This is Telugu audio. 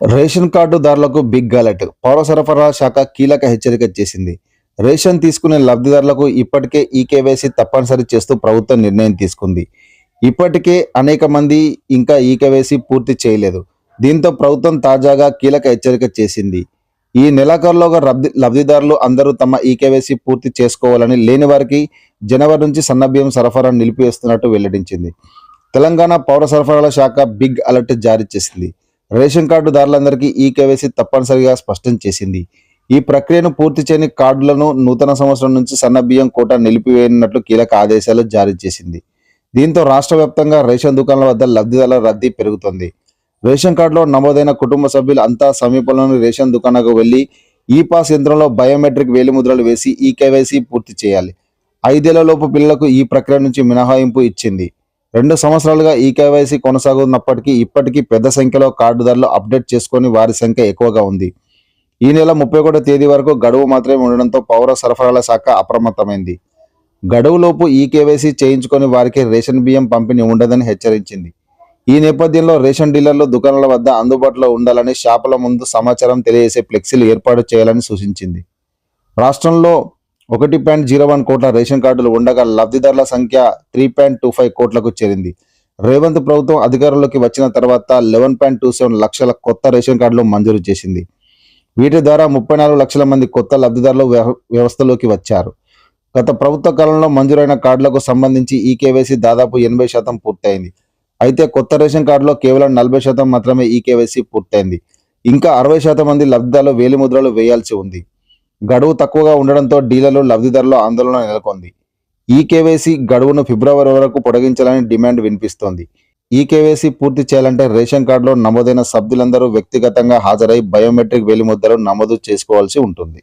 Ration కార్డుదారులకు big alert. పౌర సరఫరాల శాఖ కీలక హెచ్చరిక చేసింది. రేషన్ తీసుకునే లబ్ధిదారులకు ఇప్పటికే ఈకేవైసీ తప్పనిసరి చేస్తూ ప్రభుత్వం నిర్ణయం తీసుకుంది. ఇప్పటికే అనేక మంది ఇంకా ఈకేవైసీ పూర్తి చేయలేదు. దీంతో ప్రభుత్వం తాజాగా కీలక హెచ్చరిక చేసింది. ఈ నెలాఖరులోగా లబ్ధిదారులు అందరూ తమ ఈకేవైసీ పూర్తి చేసుకోవాలని, లేని వారికి జనవరి నుంచి సన్నబియ్యం సరఫరా నిలిపివేస్తున్నట్టు వెల్లడించింది. తెలంగాణ పౌర సరఫరాల శాఖ బిగ్ అలర్ట్ జారీ చేసింది. రేషన్ కార్డుదారులందరికీ ఈకేవైసీ తప్పనిసరిగా స్పష్టం చేసింది. ఈ ప్రక్రియను పూర్తి చేయని కార్డులను నూతన సంవత్సరం నుంచి సన్నబియ్యం కోటా నిలిపివేయనున్నట్లు కీలక ఆదేశాలు జారీ చేసింది. దీంతో రాష్ట్ర వ్యాప్తంగా రేషన్ దుకాణాల వద్ద లబ్ధిదారుల రద్దీ పెరుగుతోంది. రేషన్ కార్డులో నమోదైన కుటుంబ సభ్యులు అంతా సమీపంలోని రేషన్ దుకాణాలకు వెళ్లి ఈ పాస్ యంత్రంలో బయోమెట్రిక్ వేలిముద్రలు వేసి ఈకేవైసీ పూర్తి చేయాలి. 5 ఏళ్లలోపు పిల్లలకు ఈ ప్రక్రియ నుంచి మినహాయింపు ఇచ్చింది. 2 సంవత్సరాలుగా ఈకేవైసీ కొనసాగుతున్నప్పటికీ ఇప్పటికీ పెద్ద సంఖ్యలో కార్డుదారులు అప్డేట్ చేసుకొని వారి సంఖ్య ఎక్కువగా ఉంది. ఈ నెల 31వ తేదీ వరకు గడువు మాత్రమే ఉండడంతో పౌర సరఫరాల శాఖ అప్రమత్తమైంది. గడువులోపు ఈకేవైసీ చేయించుకొని వారికి రేషన్ బియ్యం పంపిణీ ఉండదని హెచ్చరించింది. ఈ నేపథ్యంలో రేషన్ డీలర్లు దుకాణాల వద్ద అందుబాటులో ఉండాలని, షాపుల ముందు సమాచారం తెలియజేసే ఫ్లెక్సీలు ఏర్పాటు చేయాలని సూచించింది. రాష్ట్రంలో 1.01 కోట్ల రేషన్ కార్డులు ఉండగా లబ్ధిదారుల సంఖ్య 3.25 కోట్లకు చేరింది. రేవంత్ ప్రభుత్వం అధికారంలోకి వచ్చిన తర్వాత 11.27 లక్షల కొత్త రేషన్ కార్డులు మంజూరు చేసింది. వీటి ద్వారా 34 లక్షల మంది కొత్త లబ్ధిదారులు వ్యవస్థలోకి వచ్చారు. గత ప్రభుత్వ కాలంలో మంజూరైన కార్డులకు సంబంధించి ఈకేవైసీ దాదాపు 80% పూర్తయింది. అయితే కొత్త రేషన్ కార్డులో కేవలం 40% మాత్రమే ఈకేవైసీ పూర్తయింది. ఇంకా 60% మంది లబ్ధిదారులు వేలిముద్రలు వేయాల్సి ఉంది. గడువు తక్కువగా ఉండడంతో డీలర్లు, లబ్ధిదారులు ఆందోళన నెలకొంది. ఈకేవైసీ గడువును ఫిబ్రవరి వరకు పొడిగించాలని డిమాండ్ వినిపిస్తోంది. ఈకేవైసీ పూర్తి చేయాలంటే రేషన్ కార్డులో నమోదైన సభ్యులందరూ వ్యక్తిగతంగా హాజరై బయోమెట్రిక్ వేలిముద్రలు నమోదు చేసుకోవాల్సి ఉంటుంది.